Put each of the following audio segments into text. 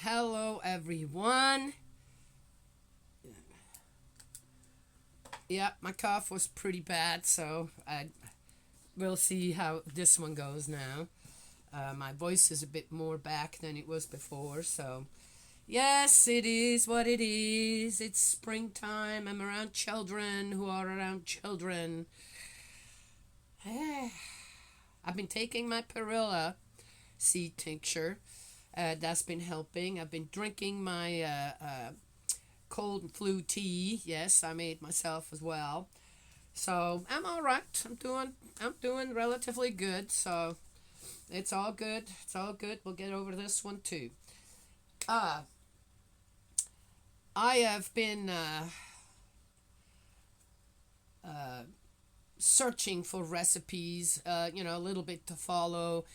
Hello, everyone. Yeah, my cough was pretty bad, so we'll see how this one goes now. My voice is a bit more back than it was before, so yes, it is what it is. It's springtime. I'm around children who are around children. I've been taking my perilla seed tincture. That's been helping. I've been drinking my cold and flu tea. Yes, I made myself as well. So I'm all right. I'm doing relatively good. So it's all good. It's all good. We'll get over this one too. Uh, I have been uh, searching for recipes. A little bit to follow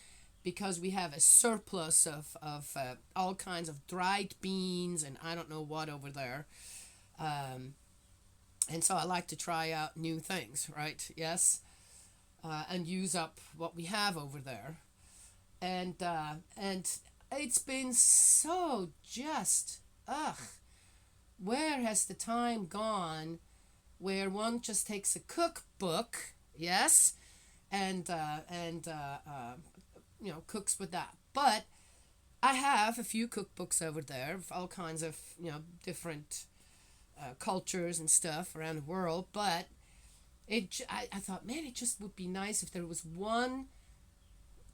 because we have a surplus of all kinds of dried beans and I don't know what over there. Um, and so I like to try out new things, right? Yes, and use up what we have over there. And it's been so just ugh. Where has the time gone? Where one just takes a cookbook, yes, and cooks with that. But I have a few cookbooks over there of all kinds of different cultures and stuff around the world. But I thought, man, it just would be nice if there was one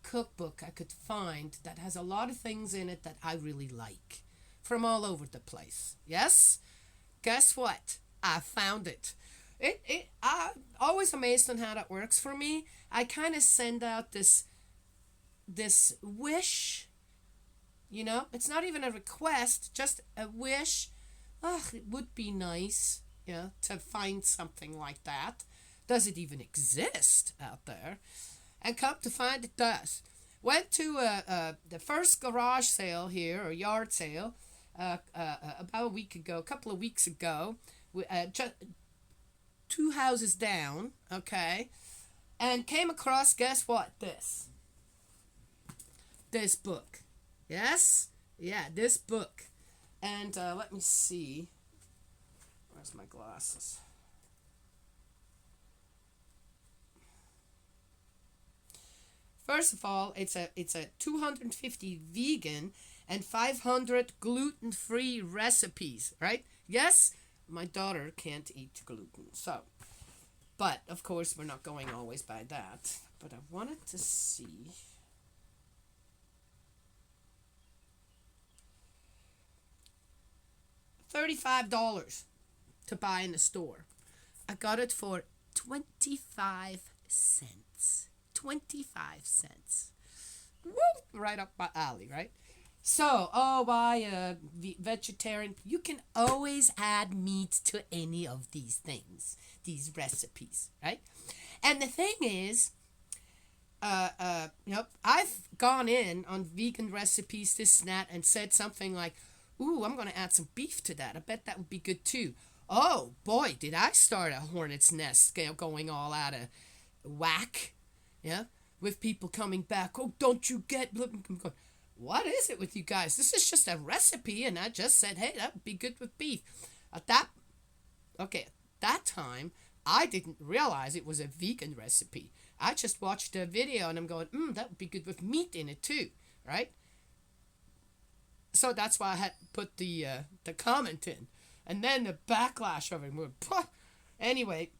cookbook I could find that has a lot of things in it that I really like from all over the place. Yes? Guess what? I found it. I'm always amazed on how that works for me. I kind of send out this wish, it's not even a request, just a wish. Ugh, it would be nice, to find something like that. Does it even exist out there? And come to find it does. Went to the first garage sale here, or yard sale, about a week ago, a couple of weeks ago, just two houses down, okay, and came across, guess what? This book. Yes? Yeah, this book. And let me see. Where's my glasses? First of all, it's a 250 vegan and 500 gluten-free recipes, right? Yes, my daughter can't eat gluten. So, but of course, we're not going always by that. But I wanted to see $35 to buy in the store. I got it for 25 cents. 25 cents. Woo! Right up my alley, right? So, oh, why vegetarian? You can always add meat to any of these things, these recipes, right? And the thing is, I've gone in on vegan recipes, this and that, and said something like, ooh, I'm going to add some beef to that. I bet that would be good too. Oh, boy, did I start a hornet's nest going all out of whack, yeah? With people coming back, oh, don't you get... I'm going, what is it with you guys? This is just a recipe, and I just said, hey, that would be good with beef. At that, okay, at that time, I didn't realize it was a vegan recipe. I just watched a video, and I'm going, that would be good with meat in it too, right? So that's why I had put the comment in, and then the backlash of it. Anyway,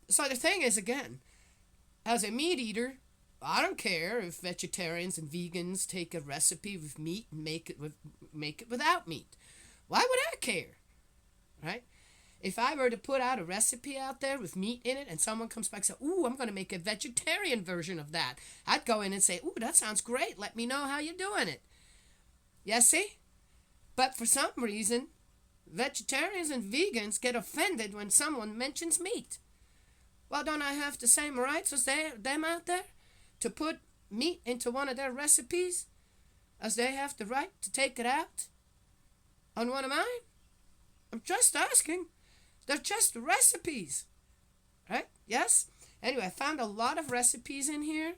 so the thing is, again, as a meat eater, I don't care if vegetarians and vegans take a recipe with meat and make it without meat. Why would I care, right? If I were to put out a recipe out there with meat in it and someone comes back and says, ooh, I'm going to make a vegetarian version of that, I'd go in and say, ooh, that sounds great. Let me know how you're doing it. Yeah, see? But for some reason, vegetarians and vegans get offended when someone mentions meat. Well, don't I have the same rights as them out there to put meat into one of their recipes as they have the right to take it out on one of mine? I'm just asking. They're just recipes, right? Yes? Anyway, I found a lot of recipes in here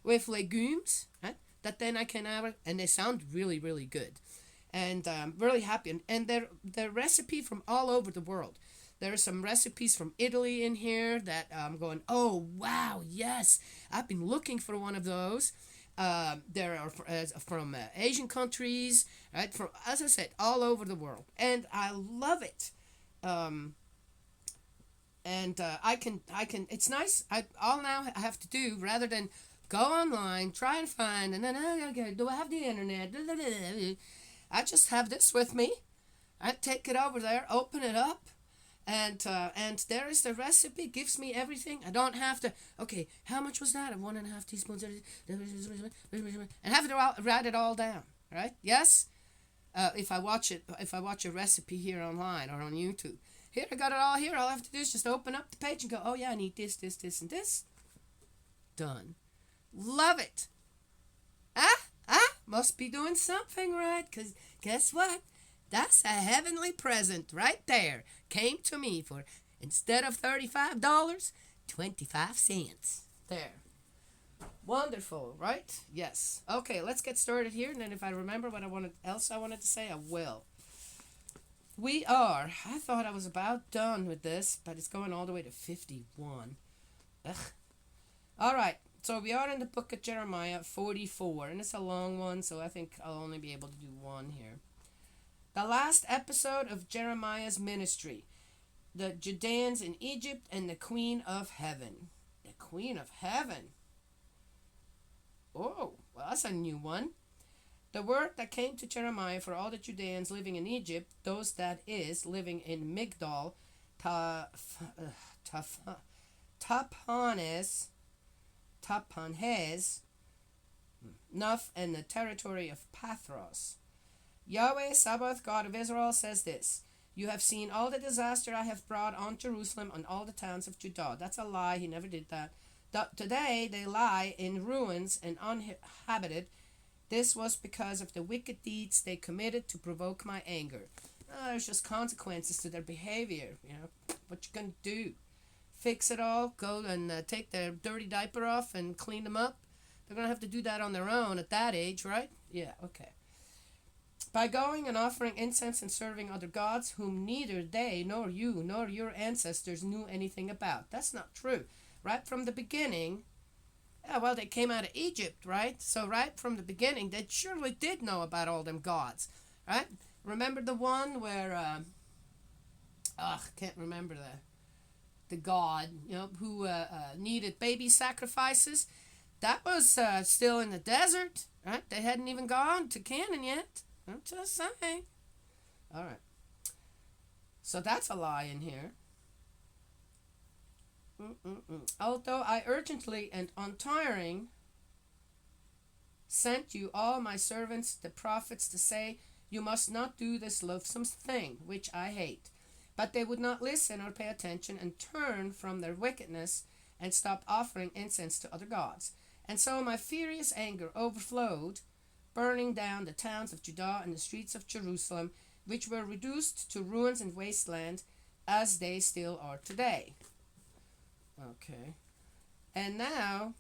with legumes, right? That then I can have, and they sound really, really good. and really happy. And they're recipe from all over the world. There are some recipes from Italy in here that I'm going, oh wow, yes, I've been looking for one of those. There are from Asian countries, right? From, as I said, all over the world, and I love it. Um, and I can. It's nice. All now I have to do rather than go online, try and find, and then okay, do I have the internet? I just have this with me. I take it over there, open it up, and there is the recipe. Gives me everything. I don't have to. Okay, how much was that? 1.5 teaspoons, and have to write it all down. Right? Yes. If I watch a recipe here online or on YouTube, here I got it all here. All I have to do is just open up the page and go, oh yeah, I need this, this, this, and this. Done. Love it. Must be doing something right, because guess what? That's a heavenly present right there. Came to me for, instead of $35, 25 cents. There. Wonderful, right? Yes. Okay, let's get started here, and then if I remember what I wanted to say, I will. We are. I thought I was about done with this, but it's going all the way to 51. Ugh. All right. So we are in the book of Jeremiah 44, and it's a long one, so I think I'll only be able to do one here. The last episode of Jeremiah's ministry, the Judeans in Egypt and the Queen of Heaven. The Queen of Heaven. Oh, well, that's a new one. The word that came to Jeremiah for all the Judeans living in Egypt, those that is living in Migdol, Tapanhes, Nuph, and the territory of Pathros. Yahweh Sabaoth, God of Israel, says this: You have seen all the disaster I have brought on Jerusalem and all the towns of Judah. That's a lie. He never did that. Today they lie in ruins and uninhabited. This was because of the wicked deeds they committed to provoke my anger. There's just consequences to their behavior. You know, what you gonna do? Fix it all? Go and take their dirty diaper off and clean them up? They're gonna have to do that on their own at that age, right? Yeah, okay. By going and offering incense and serving other gods, whom neither they nor you nor your ancestors knew anything about. That's not true. Right from the beginning, yeah, well, they came out of Egypt, right? So right from the beginning, they surely did know about all them gods, right? Remember the one where, can't remember the god, you know, who needed baby sacrifices? That was still in the desert, right? They hadn't even gone to Canaan yet. I'm just saying. All right. So that's a lie in here. Although I urgently and untiring sent you all my servants, the prophets, to say, You must not do this loathsome thing, which I hate. But they would not listen or pay attention and turn from their wickedness and stop offering incense to other gods. And so my furious anger overflowed, burning down the towns of Judah and the streets of Jerusalem, which were reduced to ruins and wasteland, as they still are today. Okay. And now,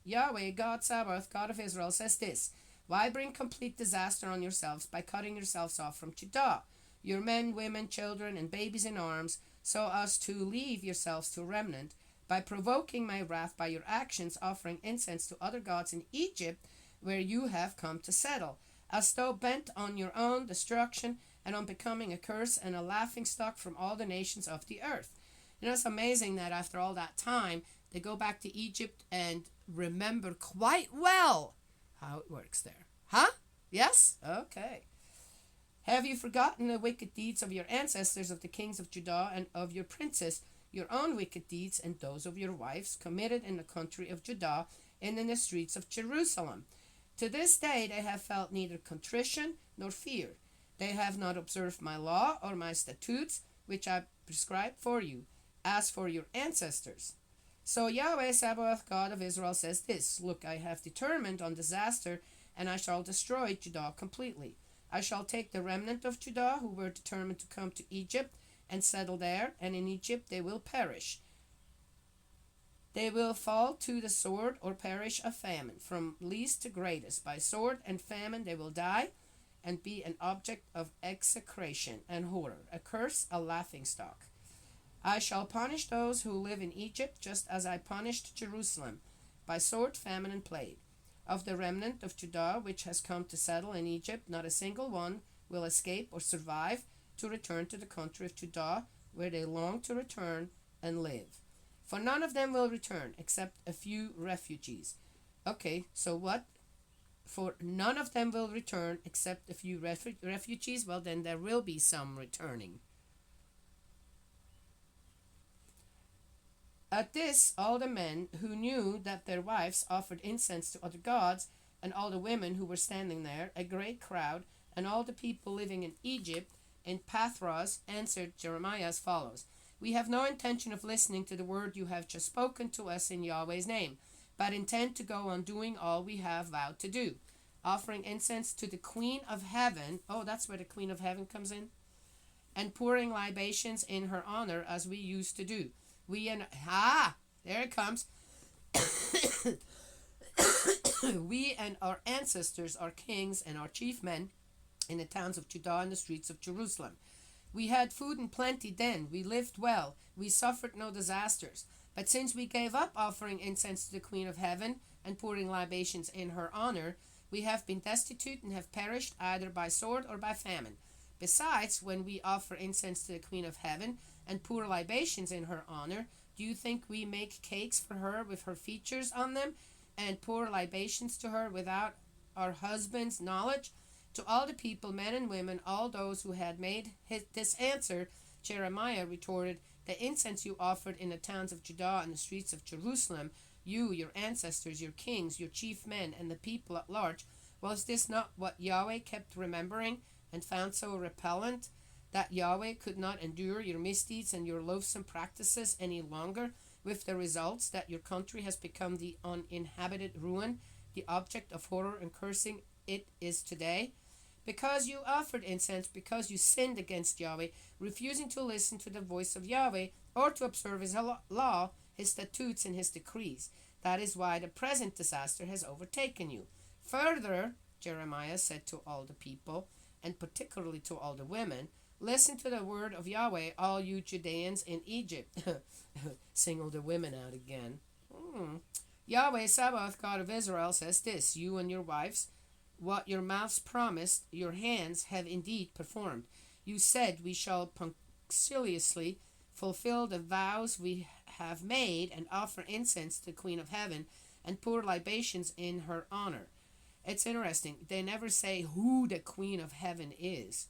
Yahweh, God Sabaoth, God of Israel, says this: Why bring complete disaster on yourselves by cutting yourselves off from Judah, your men, women, children, and babies in arms, so as to leave yourselves to a remnant, by provoking my wrath by your actions, offering incense to other gods in Egypt, where you have come to settle, as though bent on your own destruction and on becoming a curse and a laughingstock from all the nations of the earth. You know, it's amazing that after all that time, they go back to Egypt and remember quite well how it works there. Huh? Yes? Okay. Have you forgotten the wicked deeds of your ancestors, of the kings of Judah, and of your princes, your own wicked deeds and those of your wives, committed in the country of Judah and in the streets of Jerusalem? To this day they have felt neither contrition nor fear. They have not observed my law or my statutes, which I prescribed for you, as for your ancestors. So Yahweh Sabaoth, God of Israel, says this: Look, I have determined on disaster, and I shall destroy Judah completely. I shall take the remnant of Judah who were determined to come to Egypt and settle there, and in Egypt they will perish. They will fall to the sword or perish of famine, from least to greatest. By sword and famine they will die, and be an object of execration and horror, a curse, a laughing stock. I shall punish those who live in Egypt just as I punished Jerusalem, by sword, famine, and plague. Of the remnant of Judah which has come to settle in Egypt, not a single one will escape or survive to return to the country of Judah, where they long to return and live. For none of them will return except a few refugees. Okay, so what? For none of them will return except a few refugees. Well, then there will be some returning. At this, all the men who knew that their wives offered incense to other gods, and all the women who were standing there, a great crowd, and all the people living in Egypt, in Pathros, answered Jeremiah as follows: We have no intention of listening to the word you have just spoken to us in Yahweh's name, but intend to go on doing all we have vowed to do, offering incense to the Queen of Heaven. Oh, that's where the Queen of Heaven comes in. And pouring libations in her honor as we used to do. There it comes. We and our ancestors, our kings and our chief men, in the towns of Judah and the streets of Jerusalem. We had food in plenty then. We lived well. We suffered no disasters. But since we gave up offering incense to the Queen of Heaven and pouring libations in her honor, we have been destitute and have perished either by sword or by famine. Besides, when we offer incense to the Queen of Heaven and pour libations in her honor, do you think we make cakes for her with her features on them and pour libations to her without our husband's knowledge? To all the people, men and women, all those who had made this answer, Jeremiah retorted, The incense you offered in the towns of Judah and the streets of Jerusalem, you, your ancestors, your kings, your chief men, and the people at large, was this not what Yahweh kept remembering and found so repellent, that Yahweh could not endure your misdeeds and your loathsome practices any longer, with the results that your country has become the uninhabited ruin, the object of horror and cursing it is today? Because you offered incense, because you sinned against Yahweh, refusing to listen to the voice of Yahweh or to observe his law, his statutes, and his decrees. That is why the present disaster has overtaken you. Further, Jeremiah said to all the people, and particularly to all the women, Listen to the word of Yahweh, all you Judeans in Egypt. Single the women out again. Yahweh Sabaoth, God of Israel, says this: You and your wives, what your mouths promised, your hands have indeed performed. You said, We shall punctiliously fulfill the vows we have made and offer incense to the Queen of Heaven and pour libations in her honor. It's interesting. They never say who the Queen of Heaven is.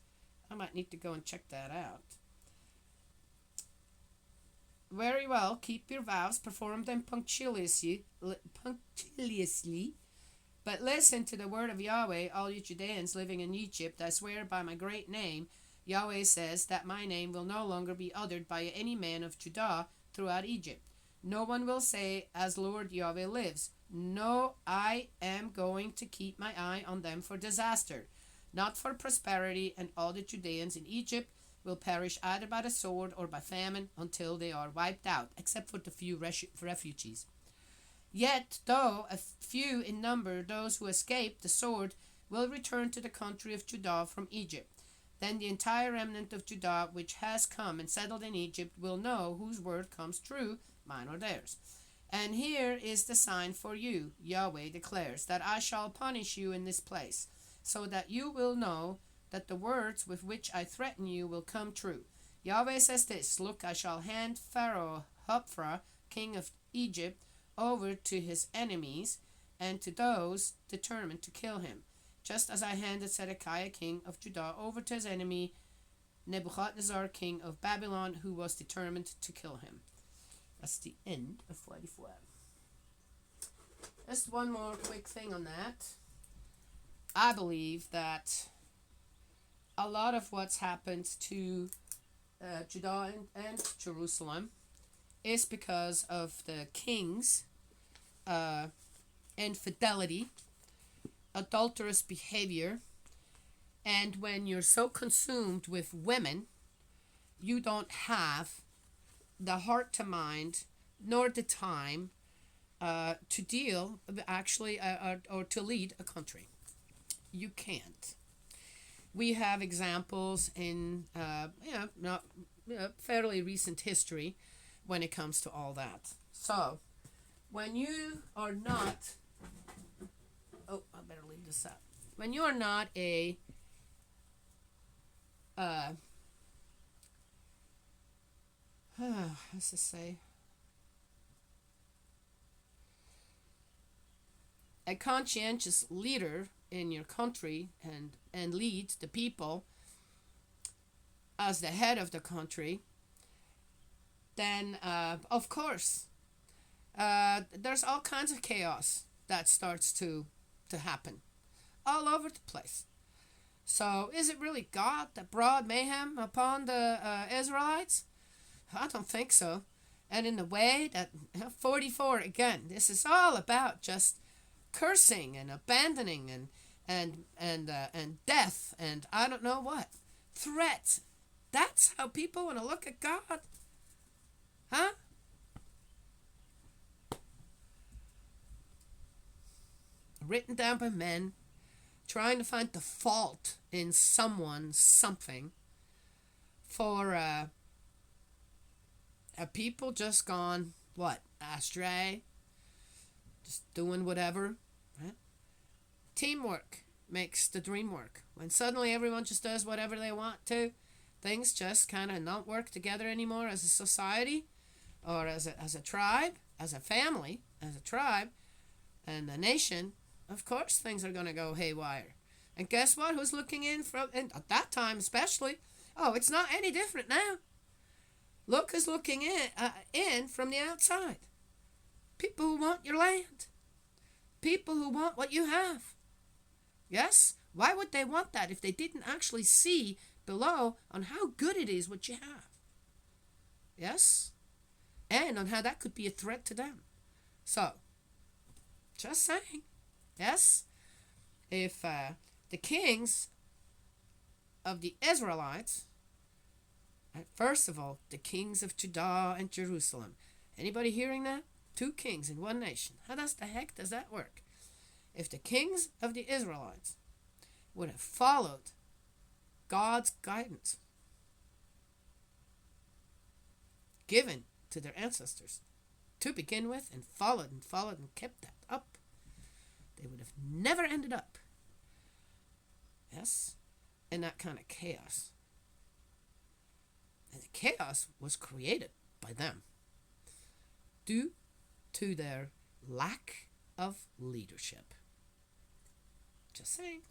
I might need to go and check that out. Very well, keep your vows, perform them punctiliously, but listen to the word of Yahweh, all you Judeans living in Egypt. I swear by my great name, Yahweh says, that my name will no longer be uttered by any man of Judah throughout Egypt. No one will say, As Lord Yahweh lives. No, I am going to keep my eye on them for disaster, not for prosperity, and all the Judeans in Egypt will perish either by the sword or by famine until they are wiped out, except for the few refugees. Yet, though a few in number, those who escape the sword will return to the country of Judah from Egypt. Then the entire remnant of Judah, which has come and settled in Egypt, will know whose word comes true, mine or theirs. And here is the sign for you, Yahweh declares, that I shall punish you in this place, so that you will know that the words with which I threaten you will come true. Yahweh says this: Look, I shall hand Pharaoh Hophra, king of Egypt, over to his enemies and to those determined to kill him, just as I handed Zedekiah, king of Judah, over to his enemy Nebuchadnezzar, king of Babylon, who was determined to kill him. That's the end of 44. Just one more quick thing on that. I believe that a lot of what's happened to Judah and Jerusalem is because of the king's infidelity, adulterous behavior, and when you're so consumed with women, you don't have the heart to mind nor the time to deal actually or to lead a country. You can't. We have examples in not fairly recent history when it comes to all that. So when you are not, oh, I better leave this up. When you are not a what's to say, a conscientious leader in your country and lead the people as the head of the country, then of course there's all kinds of chaos that starts to happen all over the place. So is it really God that brought mayhem upon the Israelites? I don't think so. And in the way that 44 again, this is all about just cursing and abandoning and death and I don't know what threats. That's how people want to look at God, huh? Written down by men, trying to find the fault in someone, something, for a people just gone what astray, just doing whatever. Right? Teamwork makes the dream work. When suddenly everyone just does whatever they want to, things just kind of don't work together anymore as a society, or as a tribe, as a family, as a tribe, and a nation. Of course, things are going to go haywire. And guess what? Who's looking in from, and at that time especially? Oh, it's not any different now. Look who's looking in from the outside. People who want your land. People who want what you have. Yes? Why would they want that if they didn't actually see below on how good it is what you have? Yes? And on how that could be a threat to them. So, just saying. Yes? If the kings of the Israelites, first of all, the kings of Judah and Jerusalem. Anybody hearing that? 2 kings in one nation. How the heck does that work? If the kings of the Israelites would have followed God's guidance given to their ancestors to begin with and followed and kept that up, they would have never ended up, yes, in that kind of chaos. And the chaos was created by them due to their lack of leadership. Just saying.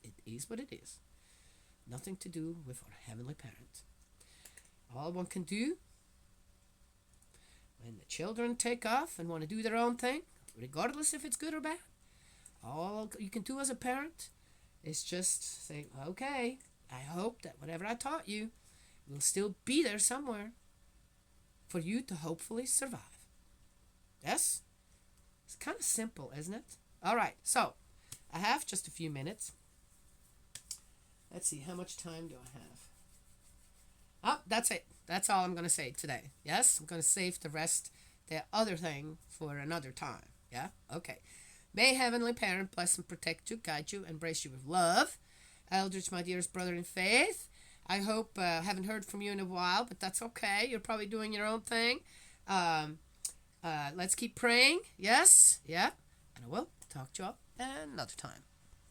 It is what it is. Nothing to do with our Heavenly Parent. All one can do when the children take off and want to do their own thing, regardless if it's good or bad, all you can do as a parent is just say, okay, I hope that whatever I taught you will still be there somewhere for you to hopefully survive. Yes? It's kind of simple, isn't it? All right, so I have just a few minutes. Let's see, how much time do I have? Oh, that's it. That's all I'm going to say today. Yes? I'm going to save the rest, the other thing, for another time. Yeah? Okay. May Heavenly Parent bless and protect you, guide you, embrace you with love. Eldridge, my dearest brother in faith, I hope I haven't heard from you in a while, but that's okay. You're probably doing your own thing. Let's keep praying. Yes? Yeah? And I will talk to you all another time.